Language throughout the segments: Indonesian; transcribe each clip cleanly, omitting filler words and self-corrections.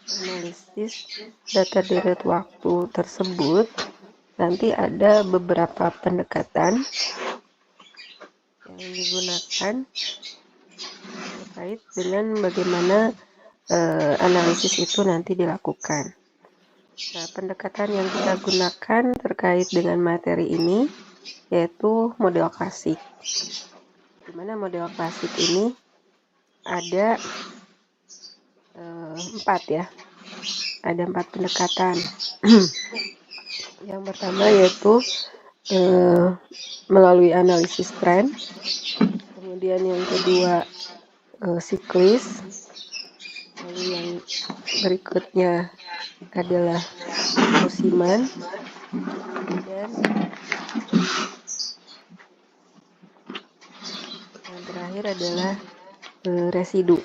analisis data deret waktu tersebut nanti ada beberapa pendekatan yang digunakan terkait dengan bagaimana analisis itu nanti dilakukan. Nah, pendekatan yang kita gunakan terkait dengan materi ini yaitu model klasik. Di mana model klasik ini ada 4 ya. Ada 4 pendekatan. Yang pertama yaitu melalui analisis tren. Kemudian yang kedua siklis. Lalu yang berikutnya adalah musiman. Dan yang terakhir adalah residu.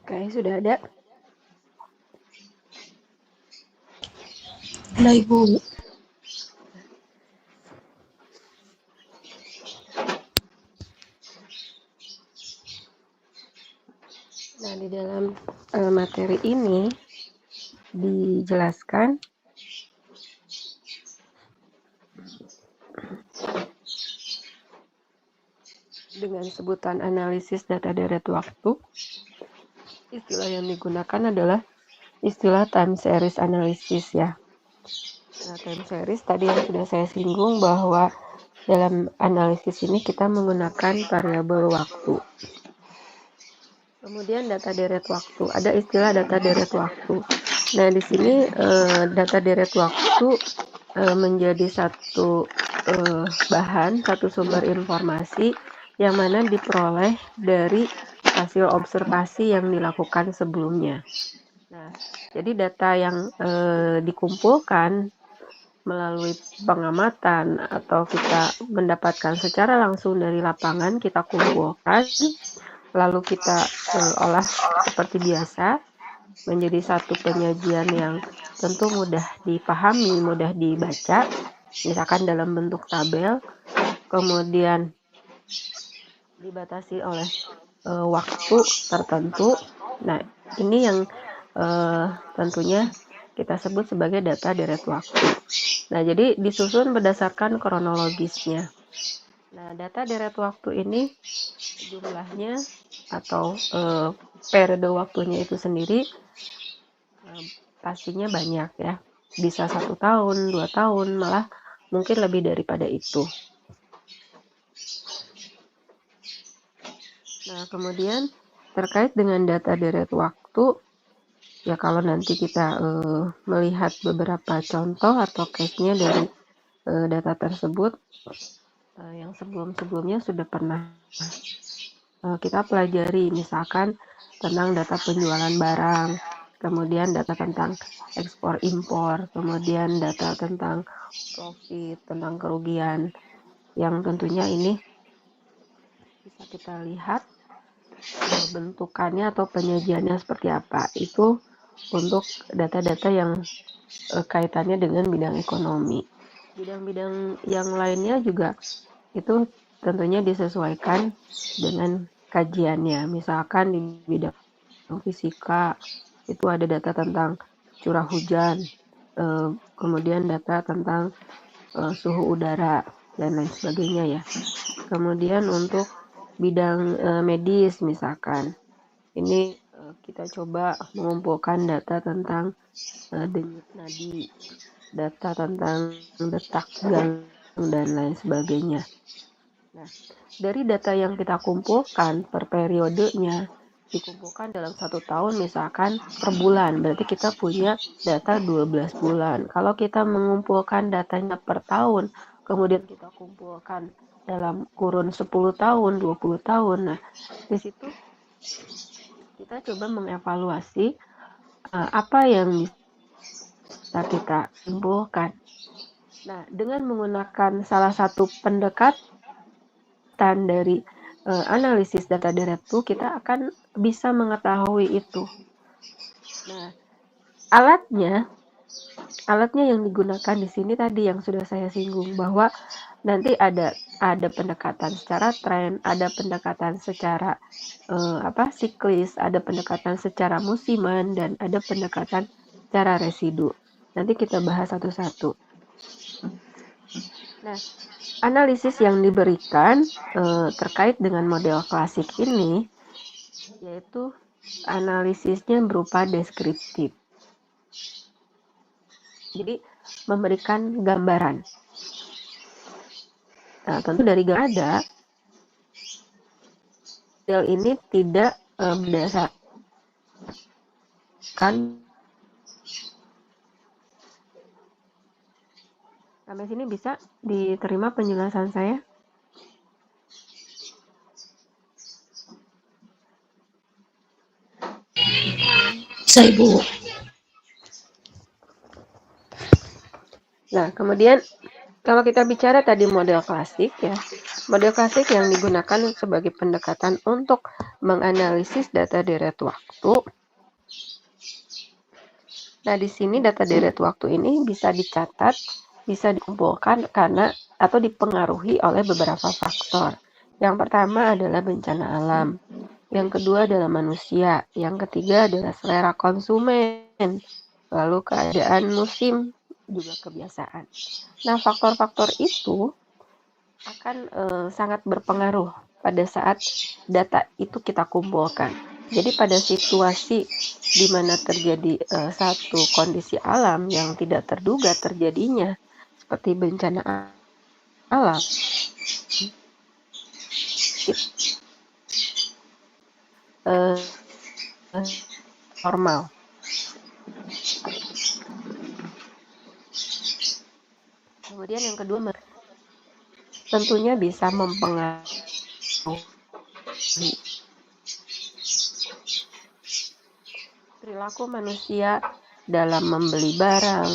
Oke, sudah ada? Ada Ibu. Nah, di dalam materi ini dijelaskan dengan sebutan analisis data deret waktu. Istilah yang digunakan adalah istilah time series analysis ya. Nah, time series tadi yang sudah saya singgung bahwa dalam analisis ini kita menggunakan variabel waktu. Kemudian data deret waktu. Ada istilah data deret waktu. Nah, di sini data deret waktu menjadi satu bahan, satu sumber informasi yang mana diperoleh dari hasil observasi yang dilakukan sebelumnya. Nah, jadi data yang dikumpulkan melalui pengamatan atau kita mendapatkan secara langsung dari lapangan, kita kumpulkan, lalu kita olah seperti biasa menjadi satu penyajian yang tentu mudah dipahami, mudah dibaca, misalkan dalam bentuk tabel, kemudian dibatasi oleh waktu tertentu. Nah, ini yang tentunya kita sebut sebagai data deret waktu. Nah, jadi disusun berdasarkan kronologisnya. Nah, data deret waktu ini jumlahnya atau periode waktunya itu sendiri pastinya banyak ya. Bisa 1 tahun, 2 tahun, malah mungkin lebih daripada itu. Nah, kemudian terkait dengan data deret waktu, ya kalau nanti kita melihat beberapa contoh atau case-nya dari data tersebut, yang sebelum-sebelumnya sudah pernah kita pelajari, misalkan tentang data penjualan barang, kemudian data tentang ekspor impor, kemudian data tentang profit, tentang kerugian, yang tentunya ini bisa kita lihat bentukannya atau penyajiannya seperti apa. Itu untuk data-data yang kaitannya dengan bidang ekonomi. Bidang-bidang yang lainnya juga itu tentunya disesuaikan dengan kajiannya. Misalkan di bidang fisika itu ada data tentang curah hujan, kemudian data tentang suhu udara dan lain sebagainya ya. Kemudian untuk bidang medis misalkan, ini kita coba mengumpulkan data tentang denyut nadi, data tentang detak jantung dan lain sebagainya. Nah, dari data yang kita kumpulkan per periodenya dikumpulkan dalam 1 tahun misalkan per bulan, berarti kita punya data 12 bulan. Kalau kita mengumpulkan datanya per tahun, kemudian kita kumpulkan dalam kurun 10 tahun, 20 tahun. Nah, di situ kita coba mengevaluasi apa yang bisa kita simpulkan. Nah, dengan menggunakan salah satu pendekatan dari analisis data deret itu, kita akan bisa mengetahui itu. Nah, alatnya yang digunakan di sini tadi yang sudah saya singgung, bahwa nanti ada pendekatan secara tren, ada pendekatan secara siklis, ada pendekatan secara musiman, dan ada pendekatan secara residu. Nanti kita bahas satu-satu. Nah, analisis yang diberikan terkait dengan model klasik ini, yaitu analisisnya berupa deskriptif. Jadi, memberikan gambaran. Nah, tentu dari ada, model ini tidak berdasarkan. Sampai sini bisa diterima penjelasan saya? Bisa, Ibu. Nah, kemudian kalau kita bicara tadi model klasik ya, model klasik yang digunakan sebagai pendekatan untuk menganalisis data deret waktu. Nah, di sini data deret waktu ini bisa dicatat, bisa dikumpulkan karena atau dipengaruhi oleh beberapa faktor. Yang pertama adalah bencana alam. Yang kedua adalah manusia. Yang ketiga adalah selera konsumen. Lalu keadaan musim, juga kebiasaan. Nah, faktor-faktor itu akan sangat berpengaruh pada saat data itu kita kumpulkan. Jadi pada situasi di mana terjadi satu kondisi alam yang tidak terduga terjadinya, seperti bencana alam, normal. Kemudian yang kedua, tentunya bisa mempengaruhi perilaku manusia dalam membeli barang,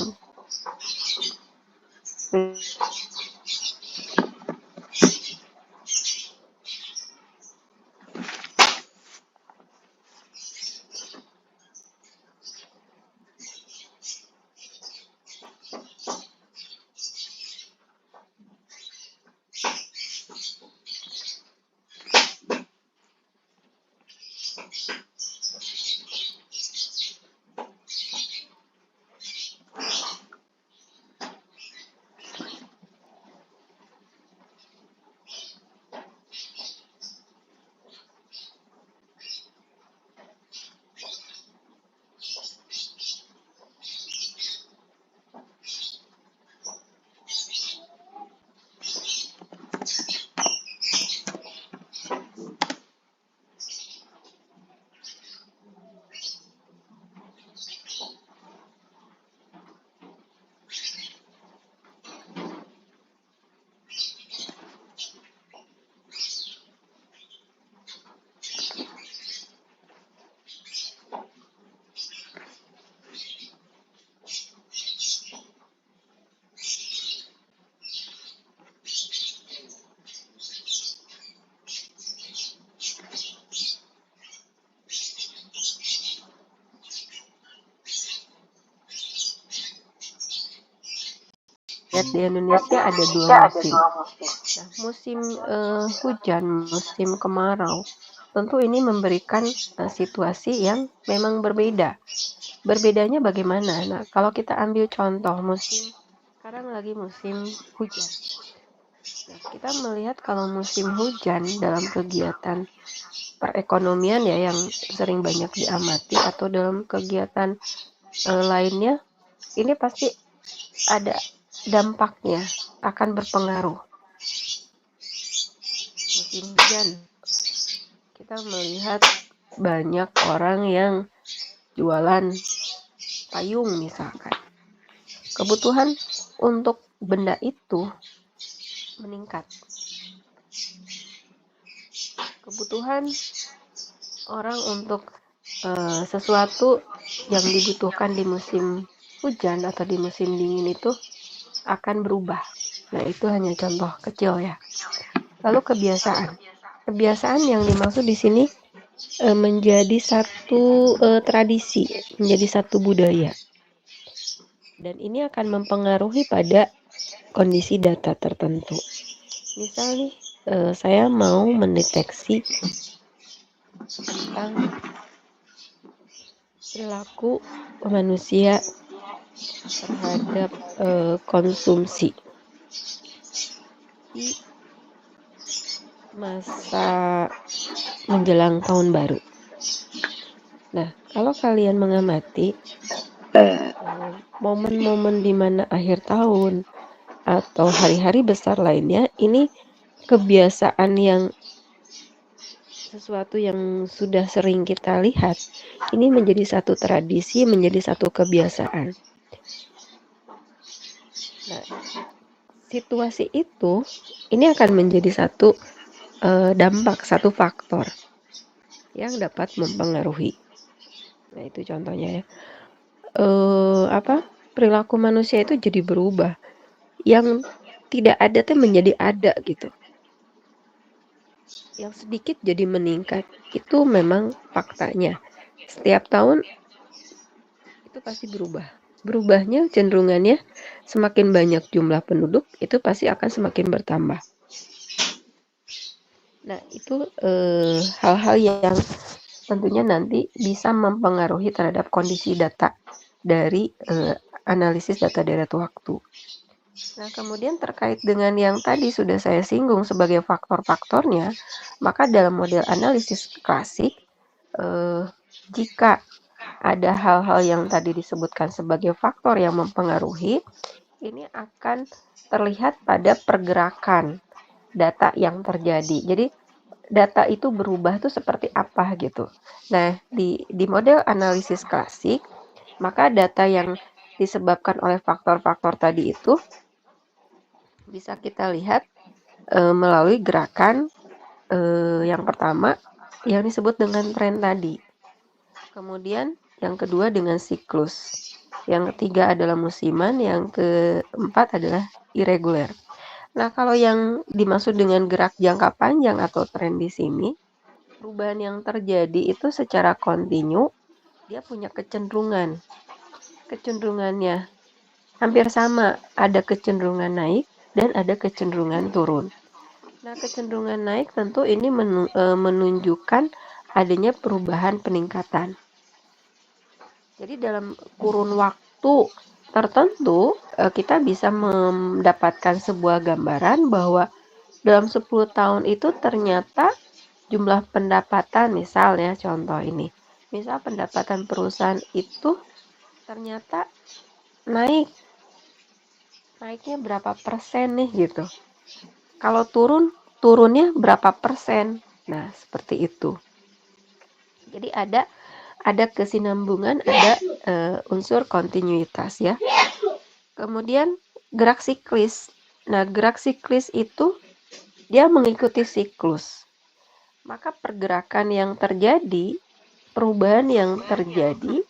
di Indonesia ada dua musim. Nah, musim hujan, musim kemarau, tentu ini memberikan situasi yang memang berbeda. Berbedanya bagaimana? Nah, kalau kita ambil contoh sekarang lagi musim hujan. Nah, kita melihat kalau musim hujan dalam kegiatan perekonomian ya yang sering banyak diamati atau dalam kegiatan lainnya, ini pasti ada dampaknya, akan berpengaruh. Musim hujan, kita melihat banyak orang yang jualan payung misalkan. Kebutuhan untuk benda itu meningkat. Kebutuhan orang untuk sesuatu yang dibutuhkan di musim hujan atau di musim dingin itu akan berubah. Nah, itu hanya contoh kecil ya. Lalu kebiasaan. kebiasaan yang dimaksud di sini menjadi satu tradisi, menjadi satu budaya. Dan ini akan mempengaruhi pada kondisi data tertentu. Misal nih, saya mau mendeteksi tentang perilaku manusia terhadap konsumsi di masa menjelang tahun baru. Nah, kalau kalian mengamati momen-momen di mana akhir tahun atau hari-hari besar lainnya, ini kebiasaan yang sesuatu yang sudah sering kita lihat, ini menjadi satu tradisi, menjadi satu kebiasaan. Nah, situasi itu ini akan menjadi satu dampak, satu faktor yang dapat mempengaruhi. Nah, itu contohnya ya. Perilaku manusia itu jadi berubah. Yang tidak ada tuh menjadi ada gitu. Yang sedikit jadi meningkat. Itu memang faktanya. Setiap tahun itu pasti berubah. Berubahnya cenderungannya semakin banyak jumlah penduduk, itu pasti akan semakin bertambah. Nah, itu hal-hal yang tentunya nanti bisa mempengaruhi terhadap kondisi data dari analisis data deret waktu. Nah, kemudian terkait dengan yang tadi sudah saya singgung sebagai faktor-faktornya, maka dalam model analisis klasik, jika ada hal-hal yang tadi disebutkan sebagai faktor yang mempengaruhi, ini akan terlihat pada pergerakan data yang terjadi. Jadi data itu berubah tuh seperti apa gitu. Nah, di model analisis klasik, maka data yang disebabkan oleh faktor-faktor tadi itu bisa kita lihat melalui gerakan yang pertama yang disebut dengan tren tadi. Kemudian yang kedua dengan siklus. Yang ketiga adalah musiman, yang keempat adalah irregular. Nah, kalau yang dimaksud dengan gerak jangka panjang atau tren di sini, perubahan yang terjadi itu secara kontinu, dia punya kecenderungan. Kecenderungannya hampir sama, ada kecenderungan naik dan ada kecenderungan turun. Nah, kecenderungan naik tentu ini menunjukkan adanya perubahan peningkatan. Jadi dalam kurun waktu tertentu, kita bisa mendapatkan sebuah gambaran bahwa dalam 10 tahun itu ternyata jumlah pendapatan, misalnya contoh ini. Misal pendapatan perusahaan itu ternyata naik. Naiknya berapa persen nih gitu. Kalau turunnya berapa persen. Nah, seperti itu. Jadi ada kesinambungan, ada unsur kontinuitas ya. Kemudian gerak siklis. Nah, gerak siklis itu dia mengikuti siklus. Maka pergerakan yang terjadi, perubahan yang terjadi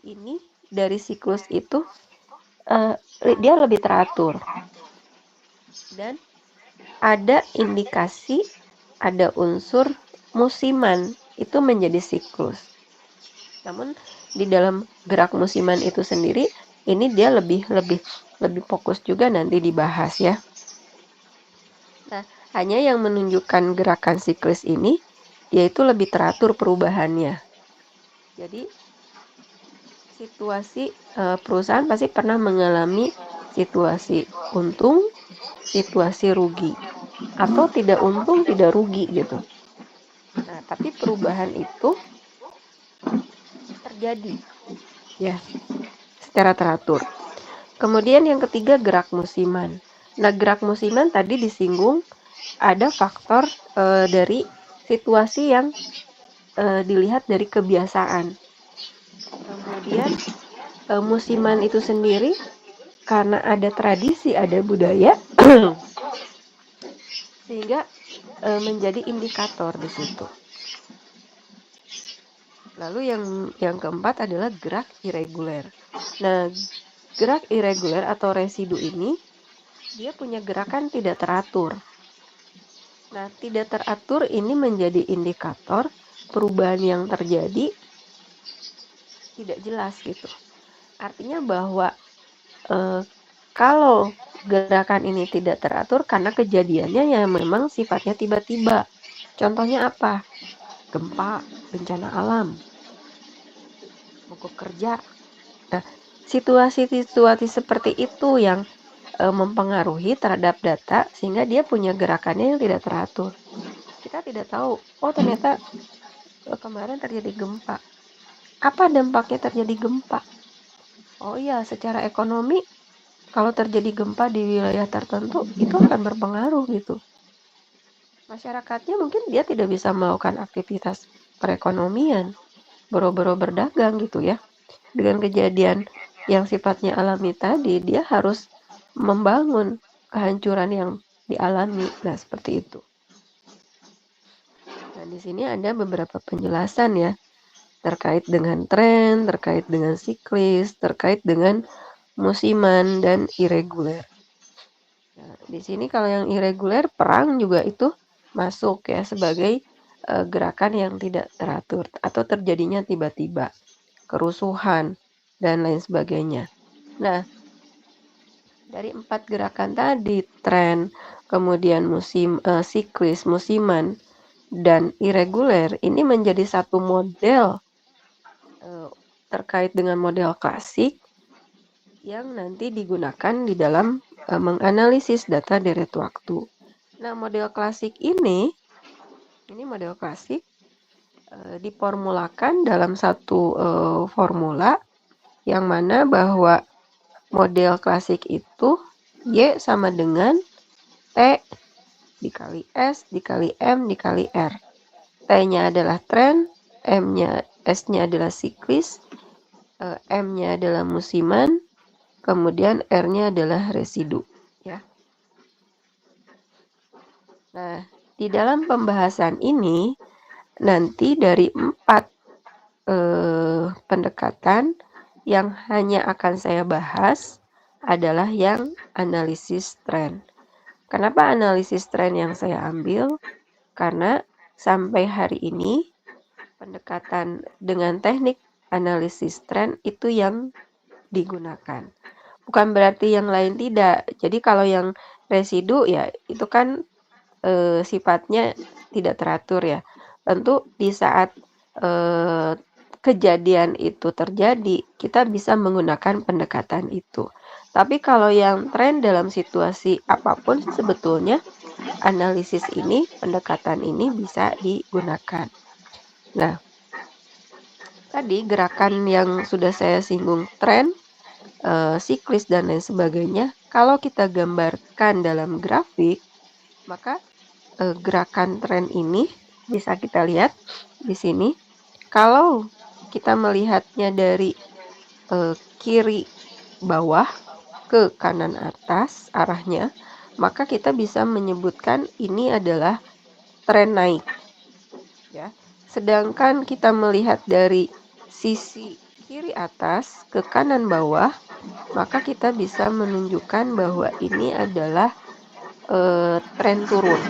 ini dari siklus itu dia lebih teratur. Dan ada indikasi, ada unsur musiman itu menjadi siklus. Namun di dalam gerak musiman itu sendiri, ini dia lebih fokus juga nanti dibahas ya. Nah, hanya yang menunjukkan gerakan siklus ini, yaitu lebih teratur perubahannya. Jadi situasi perusahaan pasti pernah mengalami situasi untung, situasi rugi, atau tidak untung, tidak rugi gitu. Nah, tapi perubahan itu terjadi ya secara teratur. Kemudian yang ketiga gerak musiman. Nah, gerak musiman tadi disinggung ada faktor dari situasi yang dilihat dari kebiasaan. Kemudian musiman itu sendiri karena ada tradisi, ada budaya sehingga menjadi indikator di situ. Lalu yang keempat adalah gerak irregular. Nah, gerak irregular atau residu ini dia punya gerakan tidak teratur. Nah, tidak teratur ini menjadi indikator perubahan yang terjadi tidak jelas gitu. Artinya bahwa kalau gerakan ini tidak teratur karena kejadiannya yang memang sifatnya tiba-tiba. Contohnya apa? Gempa, bencana alam, mogok kerja. Nah, situasi-situasi seperti itu yang mempengaruhi terhadap data sehingga dia punya gerakannya yang tidak teratur. Kita tidak tahu, oh ternyata kemarin terjadi gempa. Apa dampaknya terjadi gempa? Oh iya, secara ekonomi kalau terjadi gempa di wilayah tertentu itu akan berpengaruh gitu. Masyarakatnya mungkin dia tidak bisa melakukan aktivitas perekonomian, boro-boro berdagang gitu ya. Dengan kejadian yang sifatnya alami tadi, dia harus membangun kehancuran yang dialami. Nah, seperti itu. Nah, di sini ada beberapa penjelasan ya, terkait dengan tren, terkait dengan siklis, terkait dengan musiman dan irregular. Nah, di sini kalau yang irregular, perang juga itu masuk ya sebagai gerakan yang tidak teratur atau terjadinya tiba-tiba, kerusuhan dan lain sebagainya. Nah, dari 4 gerakan tadi, tren, kemudian siklis, musiman, dan irregular, ini menjadi satu model terkait dengan model klasik yang nanti digunakan di dalam menganalisis data deret waktu. Nah, model klasik ini model klasik diformulakan dalam satu formula yang mana bahwa model klasik itu Y sama dengan T dikali S dikali M dikali R. T-nya adalah tren, S-nya adalah siklis, M-nya adalah musiman, kemudian R-nya adalah residu. Ya. Nah, di dalam pembahasan ini nanti dari 4 pendekatan yang hanya akan saya bahas adalah yang analisis tren. Kenapa analisis tren yang saya ambil? Karena sampai hari ini pendekatan dengan teknik analisis tren itu yang digunakan. Bukan berarti yang lain tidak. Jadi kalau yang residu ya itu kan sifatnya tidak teratur ya. Tentu di saat kejadian itu terjadi, kita bisa menggunakan pendekatan itu. Tapi kalau yang tren dalam situasi apapun sebetulnya analisis ini, pendekatan ini bisa digunakan. Nah, tadi gerakan yang sudah saya singgung, tren, siklis dan lain sebagainya, kalau kita gambarkan dalam grafik, maka gerakan tren ini bisa kita lihat di sini. Kalau kita melihatnya dari kiri bawah ke kanan atas arahnya, maka kita bisa menyebutkan ini adalah tren naik. Ya. Sedangkan kita melihat dari sisi kiri atas ke kanan bawah, maka kita bisa menunjukkan bahwa ini adalah tren turun.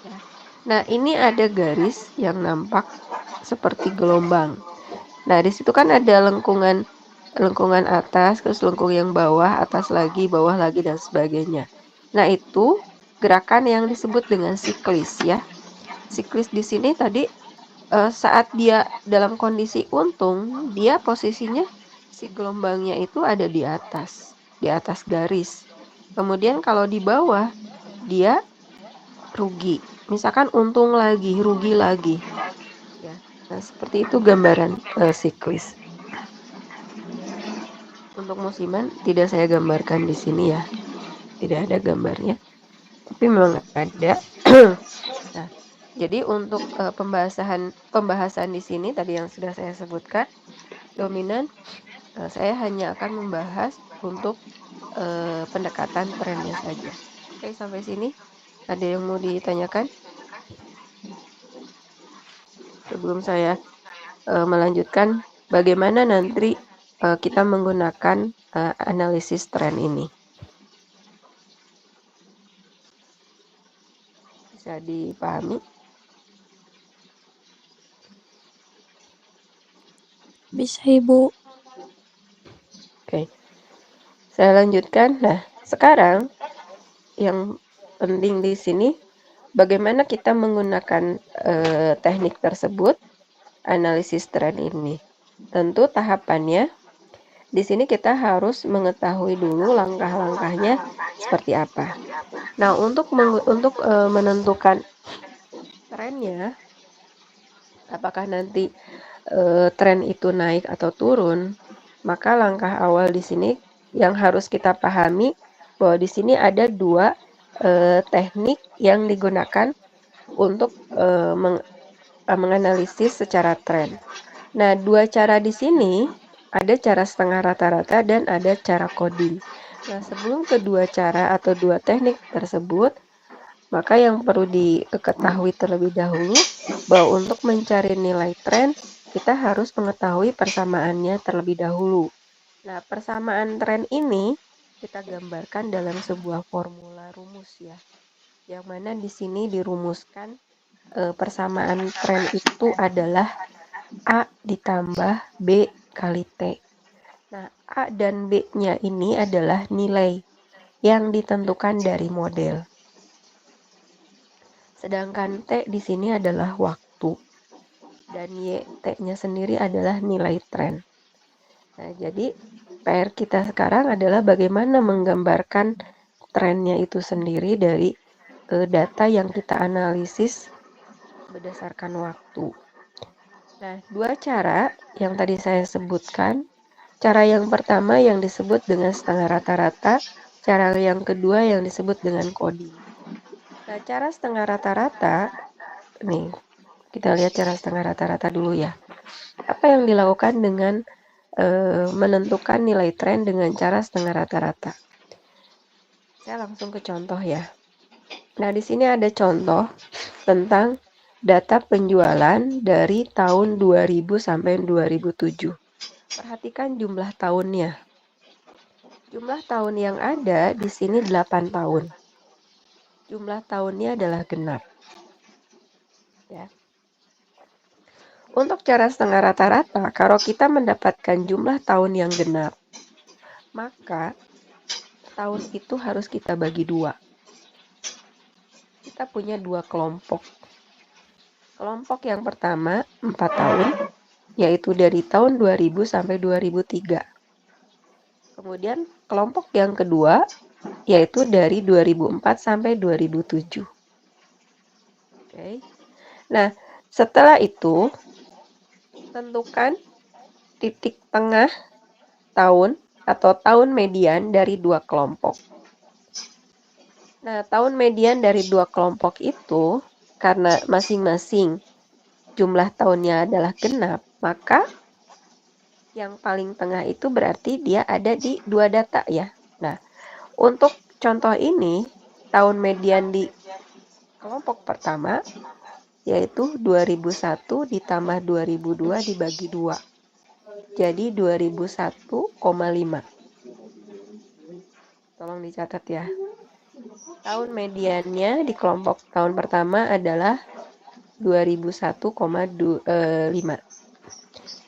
Ya. Nah, ini ada garis yang nampak seperti gelombang. Nah, di situ kan ada lengkungan atas, terus lengkung yang bawah, atas lagi, bawah lagi, dan sebagainya. Nah, itu gerakan yang disebut dengan siklis ya. Siklis di sini tadi saat dia dalam kondisi untung, dia posisinya si gelombangnya itu ada di atas garis. Kemudian kalau di bawah, dia rugi. Misalkan untung lagi, rugi lagi. Ya. Nah, seperti itu gambaran siklis. Untuk musiman tidak saya gambarkan di sini ya. Tidak ada gambarnya. Tapi memang ada. Nah, jadi untuk pembahasan di sini tadi yang sudah saya sebutkan, dominan saya hanya akan membahas untuk pendekatan trennya saja. Oke, sampai sini ada yang mau ditanyakan? Sebelum saya melanjutkan bagaimana nanti kita menggunakan analisis tren ini. Bisa dipahami? Bisa, Ibu. Oke. Saya lanjutkan. Nah, sekarang yang penting di sini bagaimana kita menggunakan teknik tersebut, analisis tren ini. Tentu tahapannya di sini kita harus mengetahui dulu langkah-langkahnya seperti apa. Nah, untuk menentukan trennya, apakah nanti tren itu naik atau turun, maka langkah awal di sini yang harus kita pahami bahwa di sini ada dua teknik yang digunakan untuk menganalisis secara tren. Nah, dua cara di sini ada cara setengah rata-rata dan ada cara coding. Nah, sebelum kedua cara atau dua teknik tersebut, maka yang perlu diketahui terlebih dahulu bahwa untuk mencari nilai tren, kita harus mengetahui persamaannya terlebih dahulu. Nah, persamaan tren ini kita gambarkan dalam sebuah formula rumus ya. Yang mana di sini dirumuskan persamaan tren itu adalah A ditambah B kali T. Nah, A dan B-nya ini adalah nilai yang ditentukan dari model. Sedangkan T di sini adalah waktu. Dan Y, T-nya sendiri adalah nilai tren. Nah, jadi PR kita sekarang adalah bagaimana menggambarkan trennya itu sendiri dari data yang kita analisis berdasarkan waktu. Nah, dua cara yang tadi saya sebutkan. Cara yang pertama yang disebut dengan setengah rata-rata, cara yang kedua yang disebut dengan coding. Nah, cara setengah rata-rata, nih, kita lihat cara setengah rata-rata dulu ya. Apa yang dilakukan dengan menentukan nilai tren dengan cara setengah rata-rata? Saya langsung ke contoh ya. Nah, di sini ada contoh tentang data penjualan dari tahun 2000 sampai 2007. Perhatikan jumlah tahunnya. Jumlah tahun yang ada di sini 8 tahun. Jumlah tahunnya adalah genap. Ya. Untuk cara setengah rata-rata, kalau kita mendapatkan jumlah tahun yang genap, maka tahun itu harus kita bagi dua. Kita punya dua kelompok. Kelompok yang pertama 4 tahun, yaitu dari tahun 2000 sampai 2003. Kemudian kelompok yang kedua, yaitu dari 2004 sampai 2007. Oke. Nah, setelah itu, tentukan titik tengah tahun atau tahun median dari dua kelompok. Nah, tahun median dari dua kelompok itu, karena masing-masing jumlah tahunnya adalah genap, maka yang paling tengah itu berarti dia ada di dua data ya. Nah, untuk contoh ini, tahun median di kelompok pertama, yaitu 2001 ditambah 2002 dibagi 2. Jadi 2001,5. Tolong dicatat ya. Tahun mediannya di kelompok tahun pertama adalah 2001,5.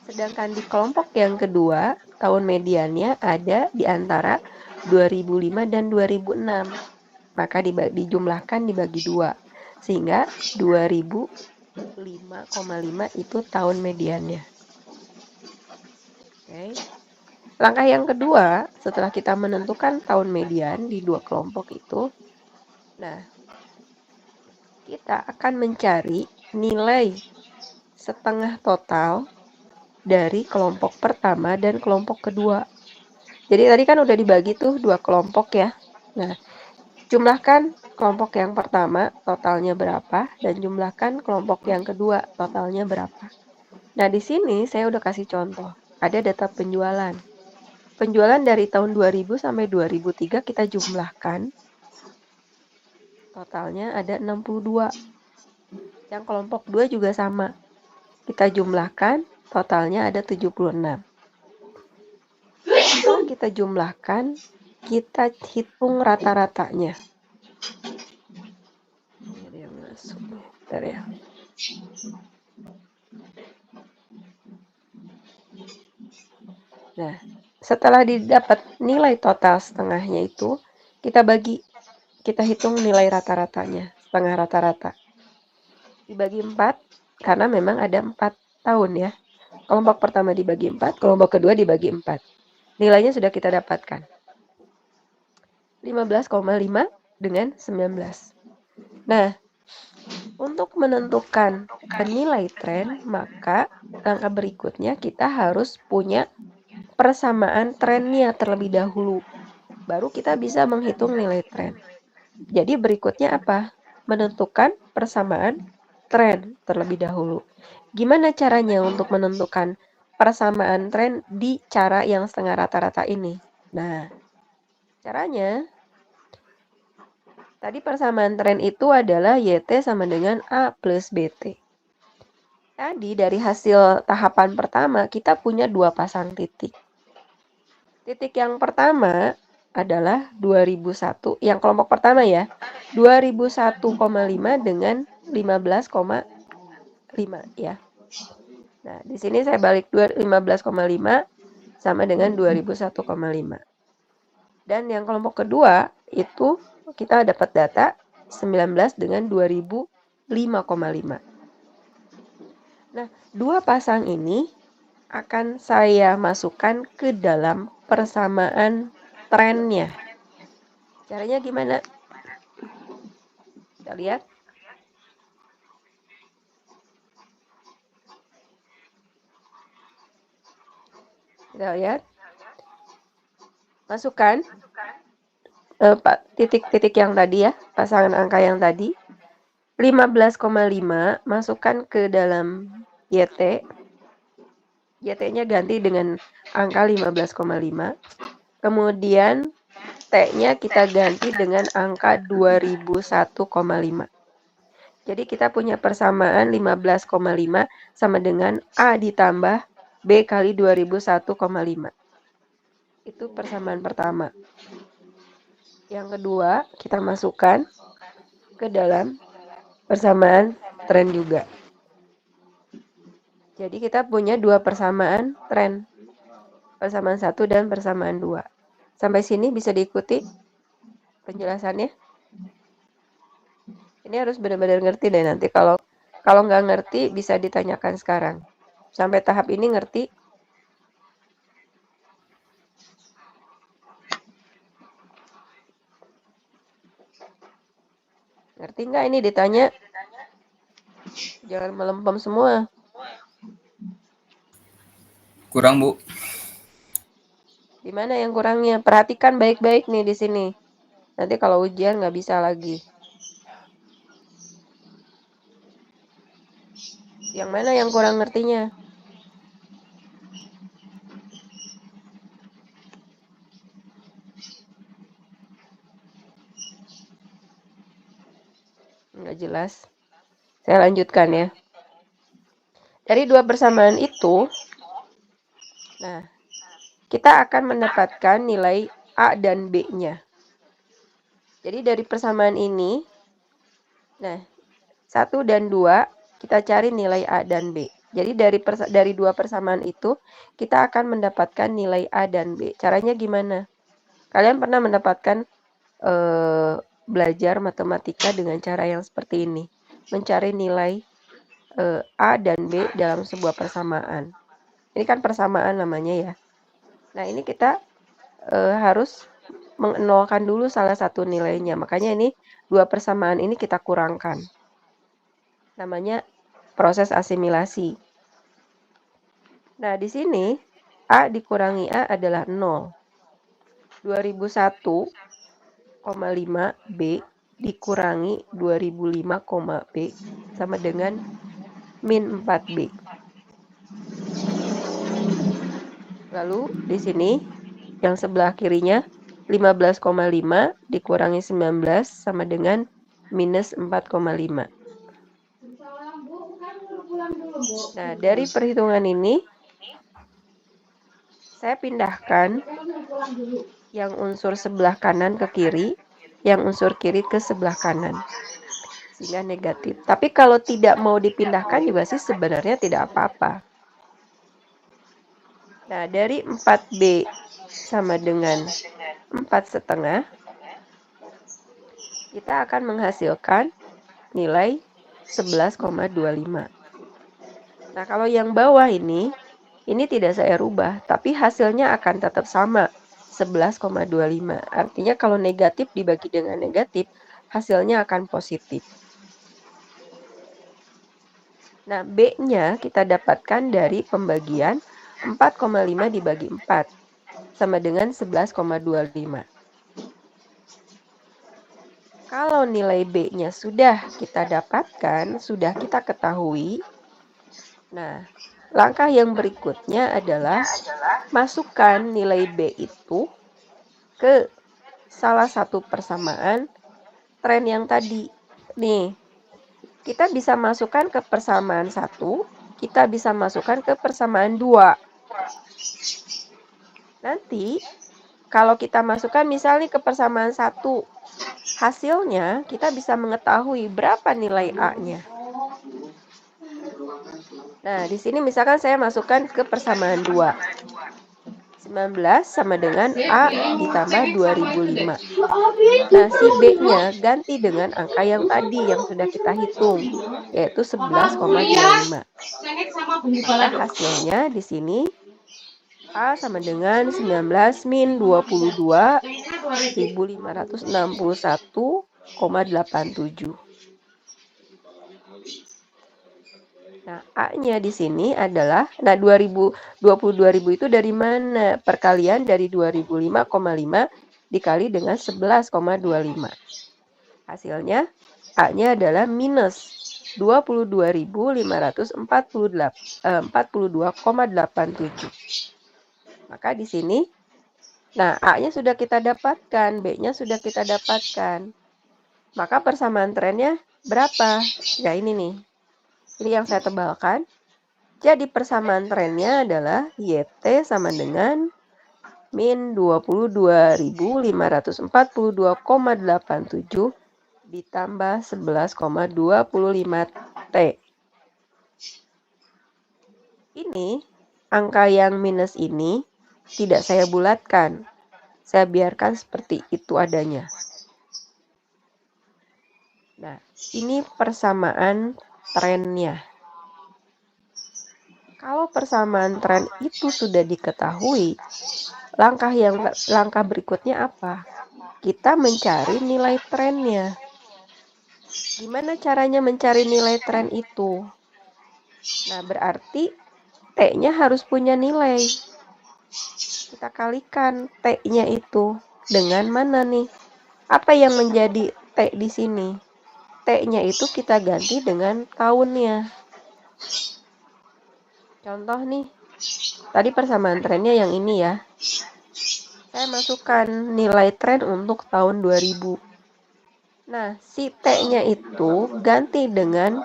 Sedangkan di kelompok yang kedua, tahun mediannya ada di antara 2005 dan 2006. Maka dijumlahkan dibagi 2. Sehingga 2005,5 itu tahun mediannya. Oke. Langkah yang kedua, setelah kita menentukan tahun median di dua kelompok itu, nah, kita akan mencari nilai setengah total dari kelompok pertama dan kelompok kedua. Jadi tadi kan udah dibagi tuh dua kelompok ya. Nah, jumlahkan kelompok yang pertama totalnya berapa dan jumlahkan kelompok yang kedua totalnya berapa. Nah, di sini saya udah kasih contoh. Ada data penjualan. Penjualan dari tahun 2000 sampai 2003 kita jumlahkan. Totalnya ada 62. Yang kelompok 2 juga sama. Kita jumlahkan, totalnya ada 76. Setelah kita jumlahkan, kita hitung rata-ratanya. Bentar ya. Nah, setelah didapat nilai total setengahnya itu, kita hitung nilai rata-ratanya, setengah rata-rata. Dibagi 4, karena memang ada 4 tahun ya. Kelompok pertama dibagi 4, kelompok kedua dibagi 4. Nilainya sudah kita dapatkan. 15,5 dengan 19. Nah, untuk menentukan nilai tren, maka langkah berikutnya kita harus punya persamaan trennya terlebih dahulu. Baru kita bisa menghitung nilai tren. Jadi berikutnya apa? Menentukan persamaan tren terlebih dahulu. Gimana caranya untuk menentukan persamaan tren di cara yang setengah rata-rata ini? Nah, caranya, tadi persamaan tren itu adalah YT sama dengan A plus BT. Tadi dari hasil tahapan pertama, kita punya 2 pasang titik. Titik yang pertama adalah 2001, yang kelompok pertama ya, 2001,5 dengan 15,5 ya. Nah, di sini saya balik 15,5 sama dengan 2001,5. Dan yang kelompok kedua itu kita dapat data 19 dengan 2005,5. Nah, 2 pasang ini akan saya masukkan ke dalam persamaan trennya. Caranya gimana? Kita lihat. Kita lihat. Masukkan titik-titik yang tadi ya, pasangan angka yang tadi. 15,5 masukkan ke dalam YT. YT-nya ganti dengan angka 15,5. Kemudian T-nya kita ganti dengan angka 2001,5. Jadi kita punya persamaan 15,5 sama dengan A ditambah B kali 2001,5. Itu persamaan pertama. Yang kedua, kita masukkan ke dalam persamaan tren juga. Jadi kita punya 2 persamaan tren. Persamaan 1 dan persamaan 2. Sampai sini bisa diikuti penjelasannya? Ini harus benar-benar ngerti deh nanti. Kalau nggak ngerti bisa ditanyakan sekarang. Sampai tahap ini ngerti? Ngerti nggak ini ditanya? Jangan melempem semua. Kurang, Bu. Gimana yang kurangnya? Perhatikan baik-baik nih di sini. Nanti kalau ujian nggak bisa lagi. Yang mana yang kurang ngertinya? Nggak jelas. Saya lanjutkan ya. Dari 2 persamaan itu, nah, kita akan mendapatkan nilai A dan B-nya. Jadi dari persamaan ini, nah, 1 dan 2, kita cari nilai A dan B. Jadi dari 2 persamaan itu, kita akan mendapatkan nilai A dan B. Caranya gimana? Kalian pernah mendapatkan belajar matematika dengan cara yang seperti ini. Mencari nilai A dan B dalam sebuah persamaan. Ini kan persamaan namanya ya. Nah, ini kita harus menolkan dulu salah satu nilainya. Makanya ini 2 persamaan ini kita kurangkan. Namanya proses asimilasi. Nah, di sini A dikurangi A adalah 0. 2001,5 B dikurangi 2005, B sama dengan min 4B. Lalu di sini yang sebelah kirinya 15,5 dikurangi 19 sama dengan minus 4,5. Nah, dari perhitungan ini saya pindahkan yang unsur sebelah kanan ke kiri, yang unsur kiri ke sebelah kanan. sehingga negatif. Tapi kalau tidak mau dipindahkan juga sih sebenarnya tidak apa-apa. Nah, dari 4B sama dengan 4,5, kita akan menghasilkan nilai 11,25. Nah, kalau yang bawah ini tidak saya rubah, tapi hasilnya akan tetap sama, 11,25. Artinya kalau negatif dibagi dengan negatif, hasilnya akan positif. Nah, B-nya kita dapatkan dari pembagian 4,5 dibagi 4, sama dengan 11,25. Kalau nilai B-nya sudah kita dapatkan, sudah kita ketahui, nah, langkah yang berikutnya adalah masukkan nilai B itu ke salah satu persamaan tren yang tadi. Nih, kita bisa masukkan ke persamaan 1, kita bisa masukkan ke persamaan 2. Nanti, kalau kita masukkan misalnya ke persamaan 1, hasilnya kita bisa mengetahui berapa nilai A-nya. Nah, di sini misalkan saya masukkan ke persamaan 2. 19 sama dengan A ditambah 2005. Nah, si B-nya ganti dengan angka yang tadi yang sudah kita hitung, yaitu 11,25. Maka hasilnya di sini A sama dengan 19 min 22.561,87. Nah, A-nya di sini adalah, nah 22.000 itu dari mana? Perkalian dari 2005,5 dikali dengan 11,25. Hasilnya, A-nya adalah minus 22.542,87. Maka di sini, nah A-nya sudah kita dapatkan, B-nya sudah kita dapatkan. Maka persamaan trennya berapa? Ya ini nih. Ini yang saya tebalkan. Jadi persamaan trennya adalah YT sama dengan min 22.542,87 ditambah 11,25T. Ini, angka yang minus ini tidak saya bulatkan. Saya biarkan seperti itu adanya. Nah, ini persamaan trennya. Kalau persamaan tren itu sudah diketahui, langkah berikutnya apa? Kita mencari nilai trennya. Gimana caranya mencari nilai tren itu? Nah, berarti T-nya harus punya nilai. Kita kalikan T-nya itu dengan mana nih? Apa yang menjadi T di sini? T-nya itu kita ganti dengan tahunnya. Contoh nih, tadi persamaan trennya yang ini ya. Saya masukkan nilai tren untuk tahun 2000. Nah, si T-nya itu ganti dengan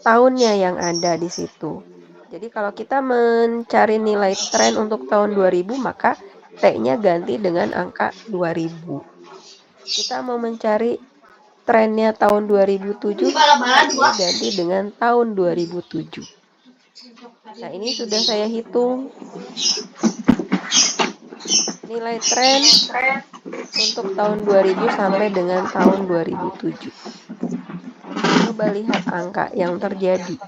tahunnya yang ada di situ. Jadi kalau kita mencari nilai tren untuk tahun 2000, maka T-nya ganti dengan angka 2000. Kita mau mencari trennya tahun 2007, T-nya ganti dengan tahun 2007. Nah, ini sudah saya hitung nilai tren untuk tahun 2000 sampai dengan tahun 2007. Coba lihat angka yang terjadi.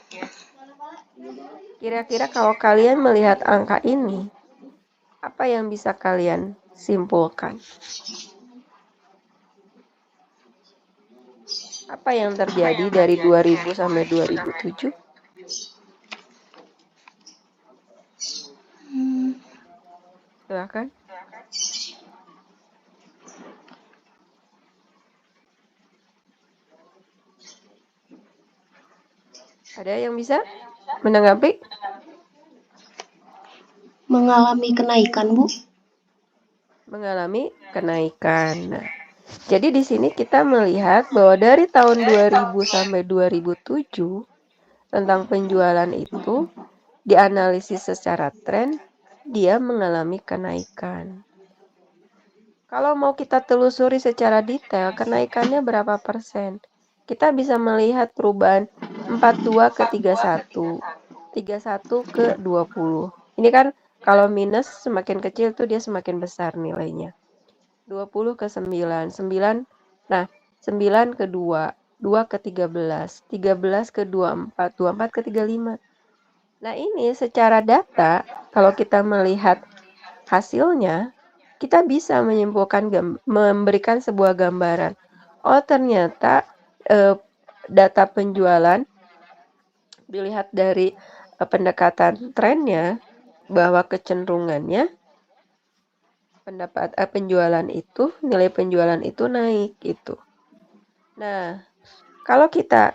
Kira-kira kalau kalian melihat angka ini, apa yang bisa kalian simpulkan? Apa yang terjadi dari 2000 sampai 2007? Silakan. Ada yang bisa menanggapi? Mengalami kenaikan, Bu. Mengalami kenaikan. Nah, jadi di sini kita melihat bahwa dari tahun 2000 sampai 2007 tentang penjualan itu dianalisis secara tren, dia mengalami kenaikan. Kalau mau kita telusuri secara detail, kenaikannya berapa persen? kita bisa melihat perubahan 42 ke 31, 31 ke 20. Ini kan kalau minus semakin kecil tuh dia semakin besar nilainya. 20 ke 9, 9, nah 9 ke 2, 2 ke 13, 13 ke 24, 24 ke 35. Nah ini secara data, kalau kita melihat hasilnya, kita bisa menyimpulkan, memberikan sebuah gambaran. Oh ternyata data penjualan dilihat dari pendekatan trennya, bahwa kecenderungannya nilai penjualan itu naik gitu. Nah, kalau kita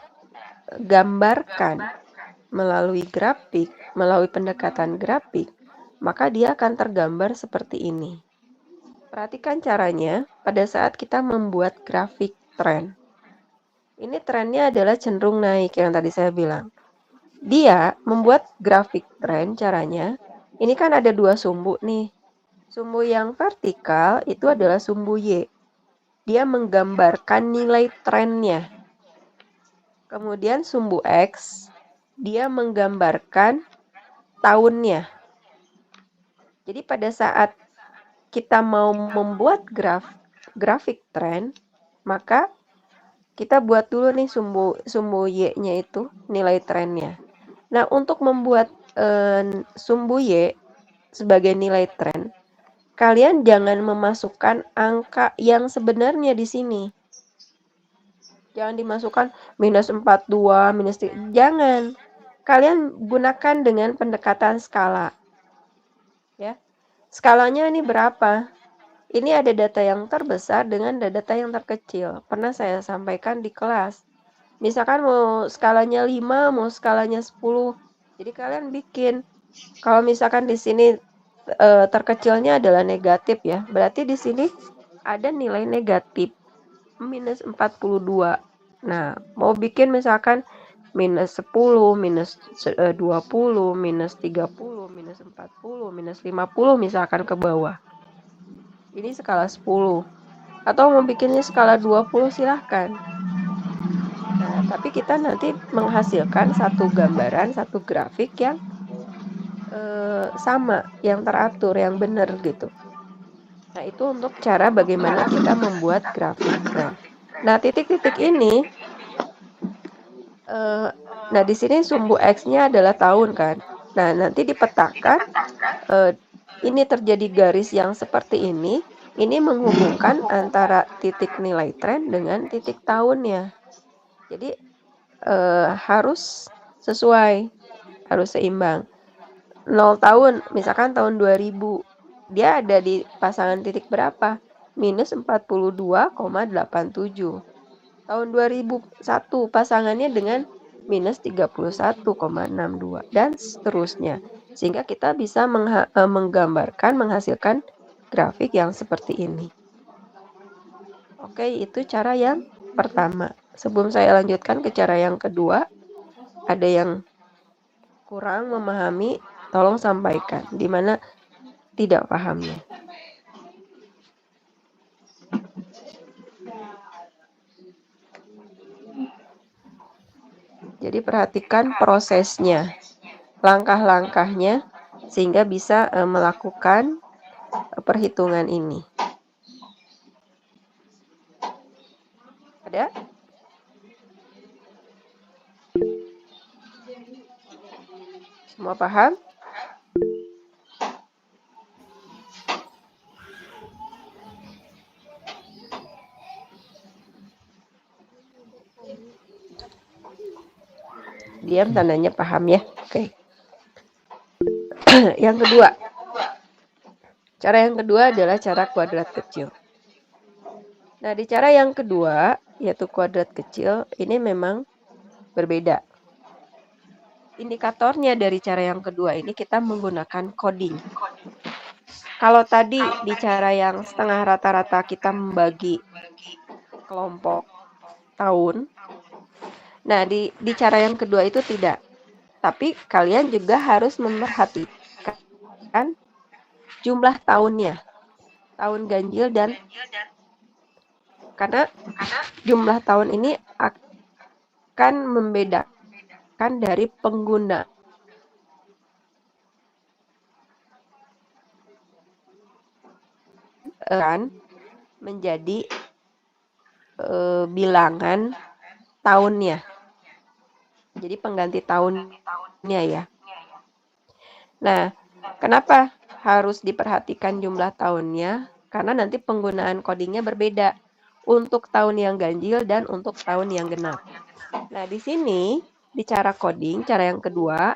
gambarkan melalui grafik, melalui pendekatan grafik, maka dia akan tergambar seperti ini. Perhatikan caranya pada saat kita membuat grafik tren. Ini trennya adalah cenderung naik yang tadi saya bilang. Dia membuat grafik tren caranya, ini kan ada dua sumbu nih. Sumbu yang vertikal itu adalah sumbu Y. Dia menggambarkan nilai trennya. Kemudian sumbu X, dia menggambarkan tahunnya. Jadi pada saat kita mau membuat grafik tren, maka kita buat dulu nih sumbu Y-nya itu nilai trennya. Nah, untuk membuat sumbu Y sebagai nilai tren, kalian jangan memasukkan angka yang sebenarnya di sini. Jangan dimasukkan minus 42, minus 3. Jangan. Kalian gunakan dengan pendekatan skala. Ya. Skalanya ini berapa? Ini ada data yang terbesar dengan data yang terkecil. Pernah saya sampaikan di kelas. Misalkan mau skalanya 5, mau skalanya 10. Jadi kalian bikin. Kalau misalkan di sini terkecilnya adalah negatif ya. Berarti di sini ada nilai negatif minus 42. Nah, mau bikin misalkan minus 10, minus 20, minus 30, minus 40, minus 50 misalkan ke bawah. Ini skala 10. Atau mau bikinnya skala 20 silahkan. Nah, tapi kita nanti menghasilkan satu gambaran, satu grafik yang sama, yang teratur, yang benar gitu. Nah, itu untuk cara bagaimana kita membuat grafik tren. Nah, titik-titik ini, nah di sini sumbu X-nya adalah tahun kan. Nah, nanti dipetakan, ini terjadi garis yang seperti ini menghubungkan antara titik nilai tren dengan titik tahunnya. Jadi, harus sesuai, harus seimbang. 0 tahun, misalkan tahun 2000, dia ada di pasangan titik berapa? Minus 42,87. Tahun 2001 pasangannya dengan minus 31,62 dan seterusnya. Sehingga kita bisa menggambarkan, menghasilkan grafik yang seperti ini. Oke, itu cara yang pertama. Sebelum saya lanjutkan ke cara yang kedua, ada yang kurang memahami, tolong sampaikan di mana tidak pahamnya. Jadi perhatikan prosesnya, langkah-langkahnya, sehingga bisa melakukan perhitungan ini. Ada? Semua paham? Diam tandanya paham ya. Oke. Yang kedua. Cara yang kedua adalah cara kuadrat kecil. Nah, di cara yang kedua, yaitu kuadrat kecil, ini memang berbeda. Indikatornya dari cara yang kedua ini kita menggunakan coding. Kalau tadi di cara yang setengah rata-rata kita membagi kelompok tahun. Nah, di cara yang kedua itu tidak. Tapi kalian juga harus memperhatikan jumlah tahunnya. Tahun ganjil dan karena jumlah tahun ini akan membedakan dari penggunaan menjadi bilangan tahunnya. Jadi pengganti tahunnya ya. Nah, kenapa harus diperhatikan jumlah tahunnya? Karena nanti penggunaan codingnya berbeda untuk tahun yang ganjil dan untuk tahun yang genap. Nah, di sini di cara coding, cara yang kedua,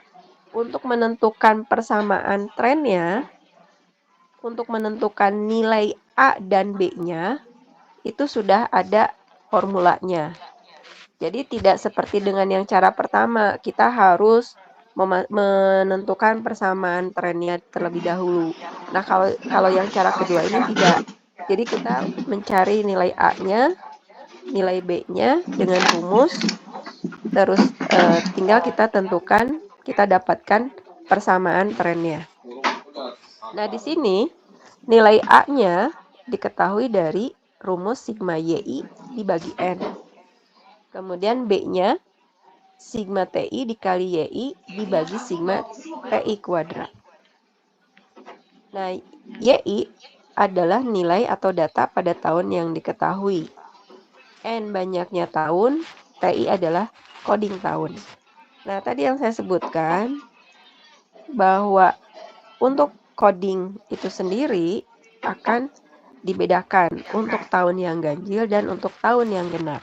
untuk menentukan persamaan trennya, untuk menentukan nilai A dan B-nya, itu sudah ada formulanya. Jadi tidak seperti dengan yang cara pertama, kita harus menentukan persamaan trennya terlebih dahulu. Nah, kalau yang cara kedua ini tidak. Jadi kita mencari nilai A-nya, nilai B-nya dengan rumus, terus tinggal kita tentukan, kita dapatkan persamaan trennya. Nah, di sini nilai A-nya diketahui dari rumus sigma YI dibagi N. Kemudian B-nya sigma TI dikali YI dibagi sigma TI kuadrat. Nah, YI adalah nilai atau data pada tahun yang diketahui. N banyaknya tahun, TI adalah coding tahun. Nah, tadi yang saya sebutkan bahwa untuk coding itu sendiri akan dibedakan untuk tahun yang ganjil dan untuk tahun yang genap.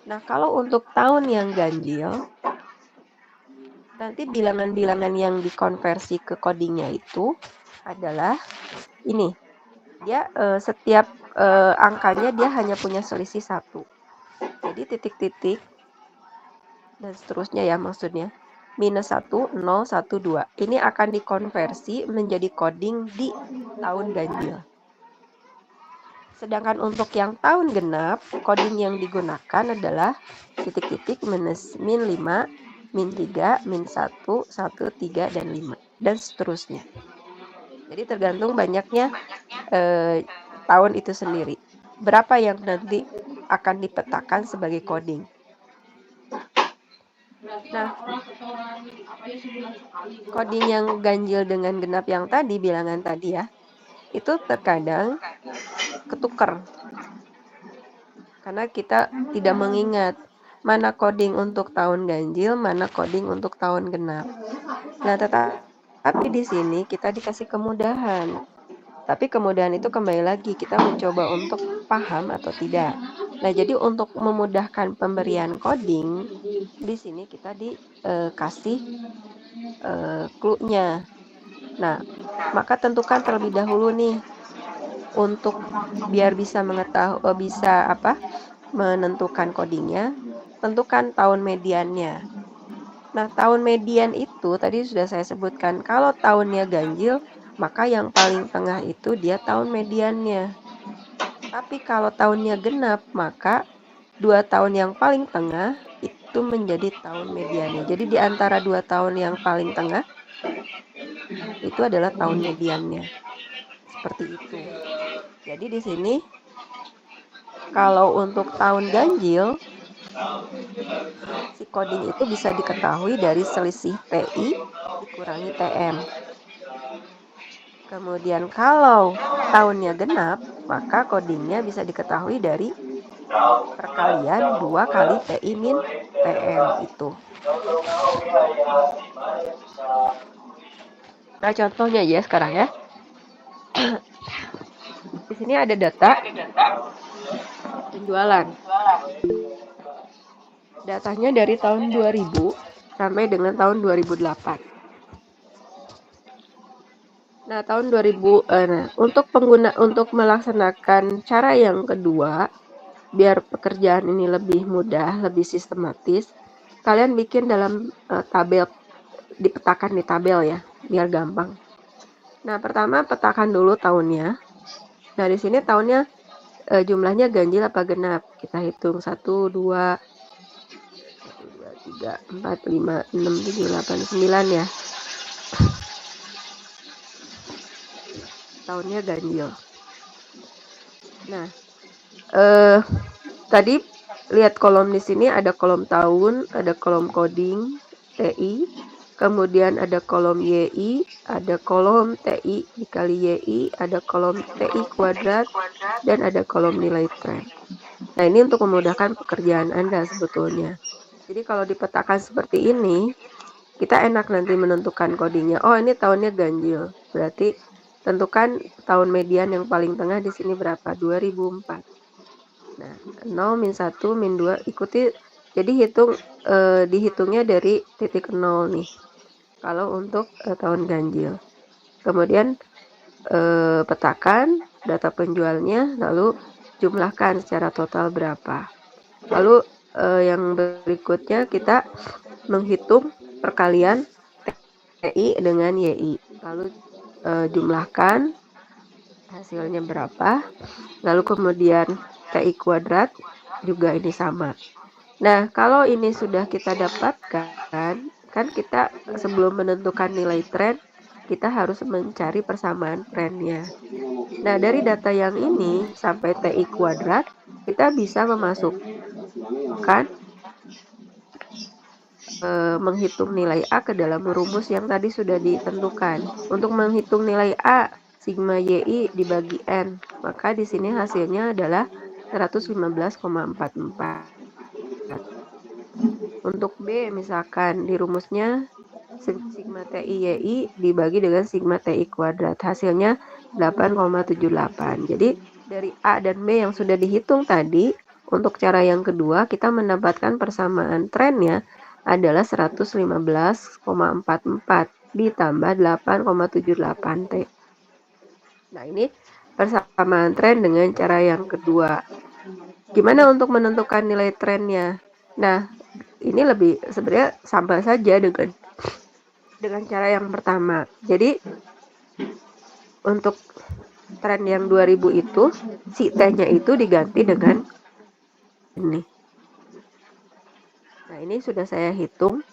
Nah, kalau untuk tahun yang ganjil, nanti bilangan-bilangan yang dikonversi ke codingnya itu adalah ini. Dia setiap angkanya dia hanya punya selisih 1. Jadi titik-titik dan seterusnya ya maksudnya. Minus 1, 0, 1, 2. Ini akan dikonversi menjadi coding di tahun ganjil. Sedangkan untuk yang tahun genap, coding yang digunakan adalah titik-titik minus min 5, min 3, min 1, 1, 3, dan 5. Dan seterusnya. Jadi tergantung banyaknya tahun itu sendiri. Berapa yang nanti akan dipetakan sebagai coding. Nah, coding yang ganjil dengan genap yang tadi, bilangan tadi ya, itu terkadang ketukar. Karena kita tidak mengingat mana coding untuk tahun ganjil, mana coding untuk tahun genap. Nah, tetapi di sini kita dikasih kemudahan. Tapi kemudahan itu kembali lagi kita mencoba untuk paham atau tidak. Nah, jadi untuk memudahkan pemberian coding, di sini kita dikasih clue-nya. Nah, maka tentukan terlebih dahulu nih untuk biar bisa menentukan codingnya, tentukan tahun mediannya. Nah, tahun median itu tadi sudah saya sebutkan, kalau tahunnya ganjil, maka yang paling tengah itu dia tahun mediannya. Tapi kalau tahunnya genap, maka 2 tahun yang paling tengah itu menjadi tahun mediannya. Jadi di antara 2 tahun yang paling tengah, itu adalah tahun mediannya. Seperti itu. Jadi di sini, kalau untuk tahun ganjil, si coding itu bisa diketahui dari selisih TI dikurangi TM. Kemudian kalau tahunnya genap, maka codingnya bisa diketahui dari perkalian 2 kali TI min TM itu. Nah, contohnya ya sekarang ya. Di sini ada data penjualan. Datanya dari tahun 2000 sampai dengan tahun 2008. Nah, tahun 2000 untuk melaksanakan cara yang kedua, biar pekerjaan ini lebih mudah, lebih sistematis, kalian bikin dalam tabel, dipetakan di tabel ya, biar gampang. Nah, pertama petakan dulu tahunnya. Nah, di sini tahunnya jumlahnya ganjil apa genap. Kita hitung 1, 2, 3, 4, 5, 6, 7, 8, 9 ya. Tahunnya ganjil. Nah, tadi lihat kolom di sini ada kolom tahun, ada kolom coding, TI, kemudian ada kolom YI, ada kolom TI dikali YI, ada kolom TI kuadrat, dan ada kolom nilai tren. Nah, ini untuk memudahkan pekerjaan Anda sebetulnya. Jadi kalau dipetakan seperti ini, kita enak nanti menentukan codingnya. Oh, ini tahunnya ganjil. Berarti tentukan tahun median yang paling tengah di sini berapa? 2004. Nah, 0, min 1, min 2, ikuti. Jadi dihitungnya dari titik 0 nih. Kalau untuk tahun ganjil. Kemudian petakan data penjualnya, lalu jumlahkan secara total berapa. Lalu yang berikutnya kita menghitung perkalian TI dengan YI. Lalu jumlahkan hasilnya berapa. Lalu kemudian TI kuadrat juga ini sama. Nah, kalau ini sudah kita dapatkan, kan kita sebelum menentukan nilai tren, kita harus mencari persamaan trennya. Nah, dari data yang ini sampai TI kuadrat, kita bisa memasukkan menghitung nilai A ke dalam rumus yang tadi sudah ditentukan. Untuk menghitung nilai A, sigma YI dibagi N, maka di sini hasilnya adalah 115,44. Untuk B, misalkan di rumusnya sigma TI YI dibagi dengan sigma TI kuadrat. Hasilnya 8,78. Jadi dari A dan B yang sudah dihitung tadi, untuk cara yang kedua kita mendapatkan persamaan trennya adalah 115,44 ditambah 8,78 T. Nah, ini persamaan tren dengan cara yang kedua. Gimana untuk menentukan nilai trennya? Nah, ini lebih sebenarnya sama saja dengan cara yang pertama. Jadi untuk tren yang 2000 itu si T-nya itu diganti dengan ini. Nah, ini sudah saya hitung.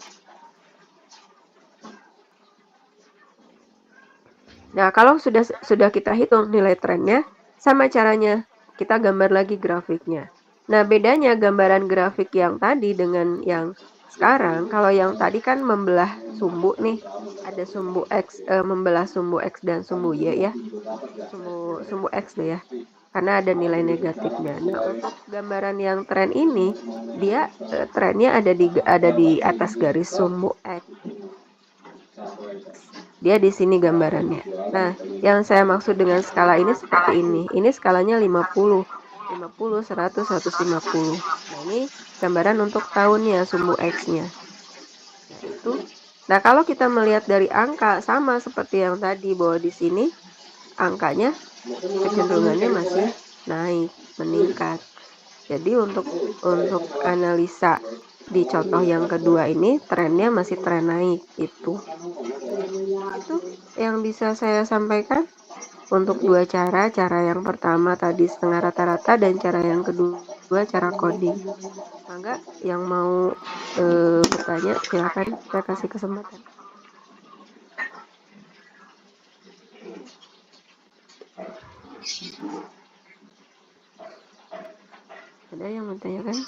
Nah, kalau sudah kita hitung nilai trennya, sama caranya kita gambar lagi grafiknya. Nah, bedanya gambaran grafik yang tadi dengan yang sekarang, kalau yang tadi kan membelah sumbu nih, ada sumbu X, membelah sumbu X dan sumbu Y ya, sumbu X deh ya, karena ada nilai negatifnya. Nah, untuk gambaran yang tren ini, dia trennya ada di atas garis sumbu X. Dia di sini gambarannya. Nah, yang saya maksud dengan skala ini seperti ini. Ini skalanya 50, 50, 100, 150. Nah, ini gambaran untuk tahunnya, sumbu X-nya. Nah, itu. Nah, kalau kita melihat dari angka sama seperti yang tadi, bahwa di sini angkanya kecenderungannya masih naik, meningkat. Jadi untuk analisa di contoh yang kedua ini trennya masih tren naik itu. Itu yang bisa saya sampaikan untuk dua cara. Cara yang pertama tadi setengah rata-rata dan cara yang kedua cara coding. Mangga yang mau bertanya silakan, saya kasih kesempatan. Ada yang mau tanyakan?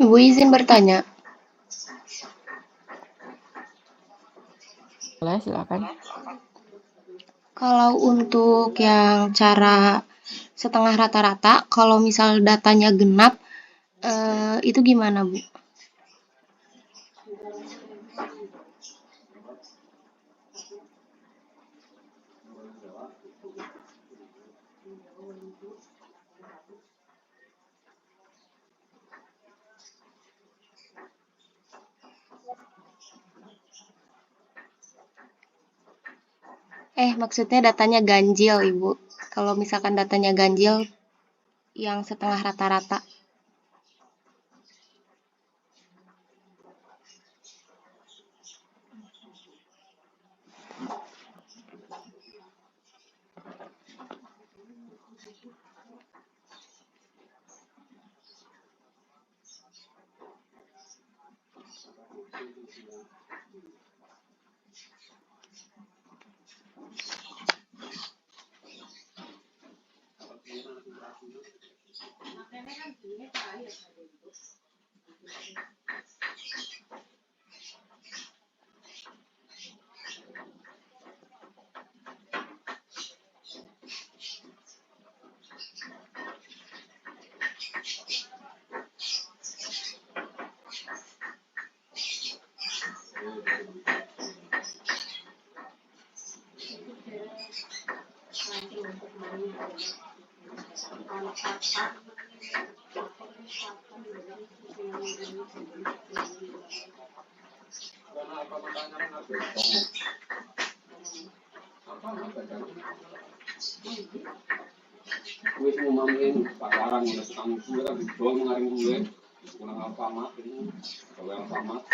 Ibu izin bertanya. Boleh, silakan. Kalau untuk yang cara setengah rata-rata, kalau misal datanya genap, itu gimana, Bu? Maksudnya datanya ganjil, Ibu. Kalau misalkan datanya ganjil, yang setengah rata-rata. Wis ngomongin pacaran udah ketemu gue kan dijual ngaring gue kurang Alfamart ini kalau Alfamart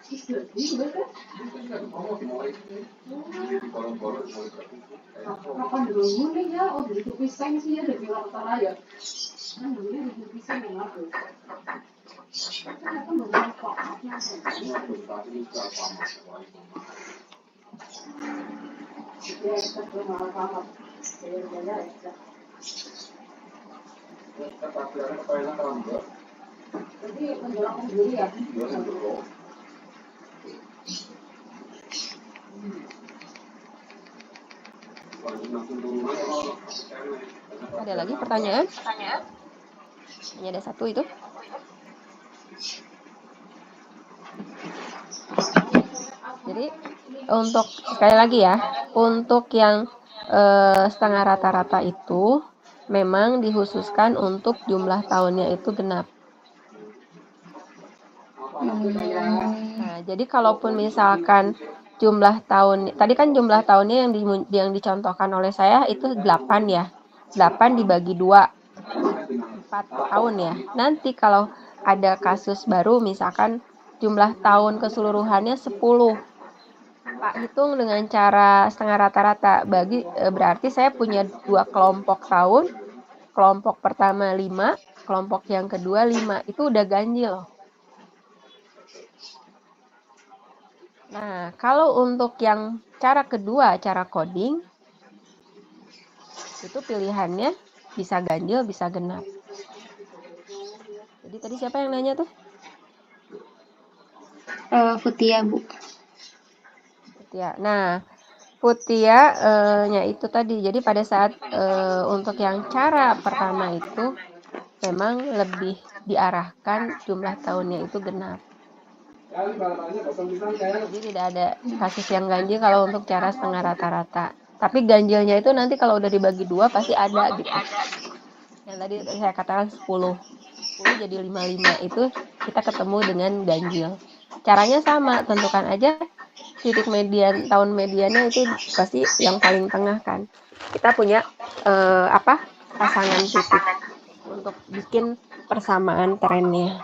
Kapan dulu nih ya, oh beli pisang sih ya, dari Rata ya. Kan dulu beli pisang yang aku. Ternyata bermanfaat. Ya, kita ke Alfamart. Saya ya. Jadi menjelang sendiri ya. Ada lagi pertanyaan? Hanya ada satu itu. Jadi untuk sekali lagi ya, untuk yang setengah rata-rata itu memang dikhususkan untuk jumlah tahunnya itu genap. Nah, jadi kalaupun misalkan jumlah tahun, tadi kan jumlah tahunnya yang dicontohkan oleh saya itu 8 ya. 8 dibagi 2, 4 tahun ya. Nanti kalau ada kasus baru misalkan jumlah tahun keseluruhannya 10. Pak hitung dengan cara setengah rata-rata berarti saya punya 2 kelompok tahun. Kelompok pertama 5, kelompok yang kedua 5. Itu udah ganjil. Nah, kalau untuk yang cara kedua, cara coding, itu pilihannya bisa ganjil, bisa genap. Jadi tadi siapa yang nanya tuh? Futia, Bu. Futia. Nah, Futia-nya itu tadi. Jadi pada saat untuk yang cara pertama itu memang lebih diarahkan jumlah tahunnya itu genap. Jadi tidak ada kasus yang ganjil kalau untuk cara setengah rata-rata. Tapi ganjilnya itu nanti kalau udah dibagi 2 pasti ada gitu. Yang tadi saya katakan 10. 10 jadi 55 itu kita ketemu dengan ganjil. Caranya sama, tentukan aja titik median, tahun mediannya itu pasti yang paling tengah kan. Kita punya pasangan titik untuk bikin persamaan trennya.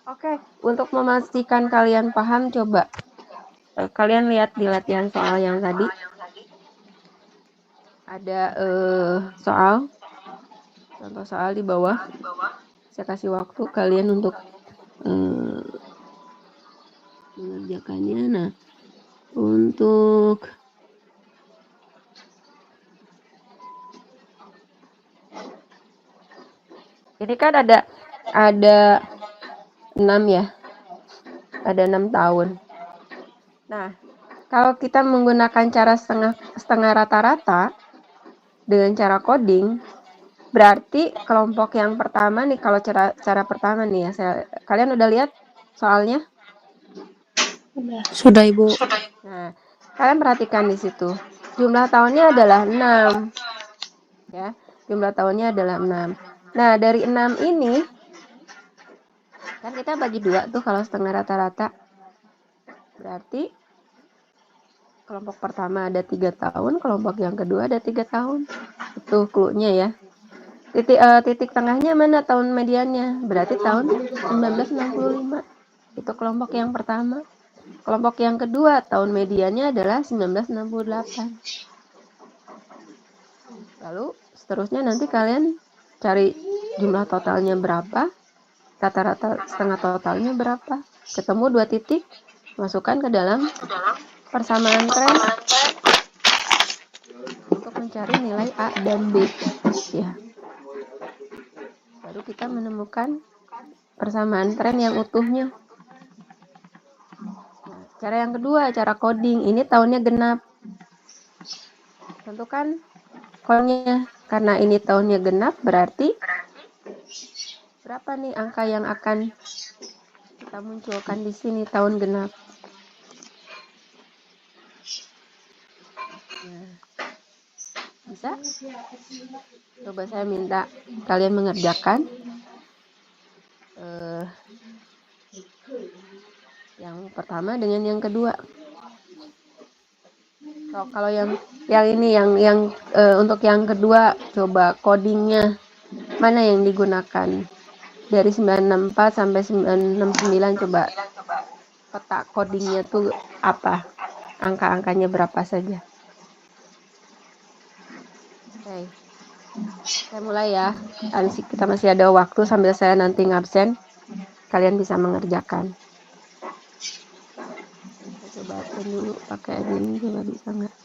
Oke, untuk memastikan kalian paham, coba kalian lihat di latihan soal yang tadi. Ada soal, contoh soal di bawah. Saya kasih waktu kalian untuk mengerjakannya. Nah, untuk ini kan ada 6 ya. Ada 6 tahun. Nah, kalau kita menggunakan cara setengah rata-rata dengan cara coding, berarti kelompok yang pertama nih, kalau cara pertama nih ya, kalian udah lihat soalnya? Sudah, Ibu. Nah, kalian perhatikan di situ. Jumlah tahunnya adalah 6. Ya, jumlah tahunnya adalah 6. Nah, dari 6 ini kan kita bagi 2 tuh kalau setengah rata-rata. Berarti kelompok pertama ada 3 tahun, kelompok yang kedua ada 3 tahun. Itu clue-nya ya. Titik tengahnya mana tahun mediannya? Berarti tahun 1965. Itu kelompok yang pertama. Kelompok yang kedua, tahun mediannya adalah 1968. Lalu seterusnya nanti kalian cari jumlah totalnya berapa, rata-rata setengah totalnya berapa. Ketemu 2 titik, masukkan ke dalam persamaan tren untuk mencari nilai A dan B. Ya. Baru kita menemukan persamaan tren yang utuhnya. Nah, cara yang kedua, cara coding. Ini tahunnya genap. Tentukan code-nya. Karena ini tahunnya genap, berarti berapa nih angka yang akan kita munculkan di sini tahun genap. Nah, bisa? Coba saya minta kalian mengerjakan yang pertama dengan yang kedua. So, kalau yang ini yang untuk yang kedua, coba codingnya mana yang digunakan dari 964 sampai 969, coba peta codingnya tuh apa, angka-angkanya berapa saja. Oke, saya mulai ya. Kita masih ada waktu sambil saya nanti ngabsen, kalian bisa mengerjakan. Saya coba absen dulu pakai admin, coba bisa nggak?